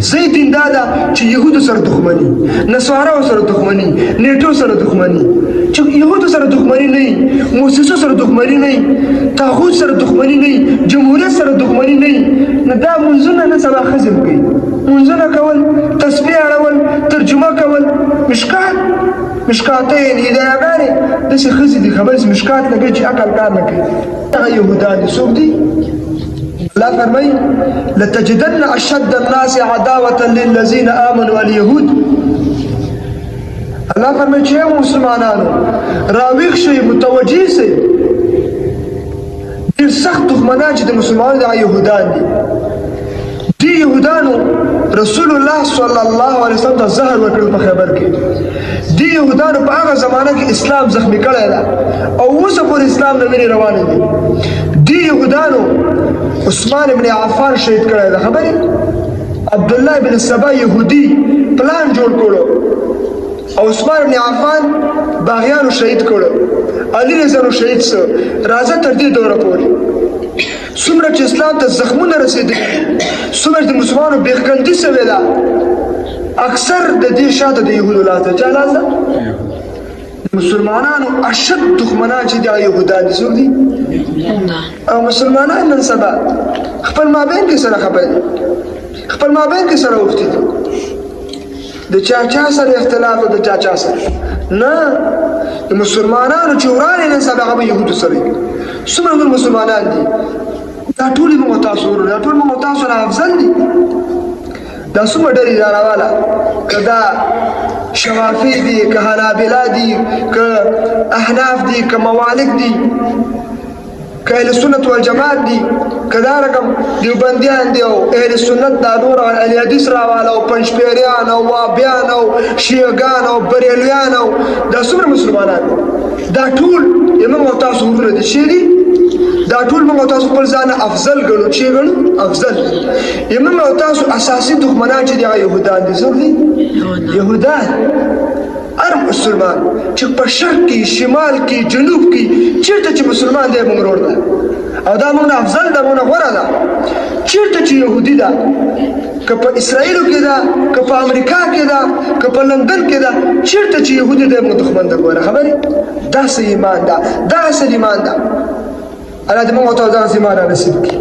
زه دین دا ده چې یهودو سره دښمني، نصاراو سره دښمني، نیټو سره دښمني، چې یهودو سره دښمني نه وي، موسسو سره دښمني نه وي، طاغوت سره دښمني نه وي، جمهوریت سره دښمني نه وي، نو دا منځونه نه سبا ښځې کوي، منځونه کول، تسبیح اړول، ترجمه کول، مشکاتین هدایهګانې داسې ښځې دي خبرې چې مشکات لګوي چې عقل کار نه کوي. دغه یهودان دي څوک دي؟ الله فرمایي لتجدن اشد الناس عداوة للذین آمنوا اليهود. الله فرمایي چې مسلمانانو راویښ شئ، متوجه شئ، ډېر سخت دښمنان چې د مسلمانانو دغه یهودان دي. دې یهودانو رسول الله صلی الله علیه وسلم ته زهر ورکړل په خیبر کې. دې یهودانو په هغه زمانه کې اسلام زخمي کړی ده او اوسه پورې اسلام نه وینې روانې دي. دې یهودانو عثمان ابن عفان شهید کړی ده. خبرې عبدالله ابن سبا یهودي پلان جوړ کړو او عثمان ابن عفان باغیانو شهید کړو، علي رضا نو شهید شو. راځه تر دې دوره پورې څومره چې اسلام ته زخمونه رسېدلي، څومره د مسلمانانو بېخکندي شوې ده، اکثر د دې شاته د یهودو لاس ده. چا لاس ده؟ مسلمانانو اشد دښمنان چې دغه یهودان دي څوک دي؟ او مسلمانان نن سبا خپل مابین کې سره خبرې، خپل مابین کې سره اوښتي دي، د چا سره اختلاف او د چا سره نه. د مسلمانانو چې ورانې نن سبا هغه به یهودو سره وي. څومره نور مسلمانان دي، دا ټول موږ تاسو ورو، دا ټول موږ تاسو نه افضل دي. دا څومره ډېر اداره والا، که دا شوافی دي، که حنابله دي، که احناف دي، که موالک دي، که اهل سنت والجماعت دي، که دا رقم دیوبندیان دي او اهل سنت دا نور اهل حدیث راواله او پنجپیریان او وابیان او شیعګان او بریلویان او دا څومره مسلمانان دي. دا ټول موږ تاسو ورونه دي شي دي، دا ټول موږ تاسو خپل ځان افضل ګڼو. چې ګڼو افضل موږ تاسو اساسي دښمنان چې دغه یهودان دي څوک دي؟ یهودان. هر مسلمان چې په شرق کې، شمال کې، جنوب کې چېرته چې مسلمان دی موږ ورور ده او دا موږ نه افضل ده، موږ نه غوره ده. چېرته چې یهودي ده، که په اسرائیلو کې ده، که په امریکا کې ده، که په لندن کې ده، چېرته چې یهودي دی موږ دښمن ده. ګوره خبرې داسې ایمان ده، داسې ایمان ده. الله دې موږ ته دغسې ایمان را نصیب کړي.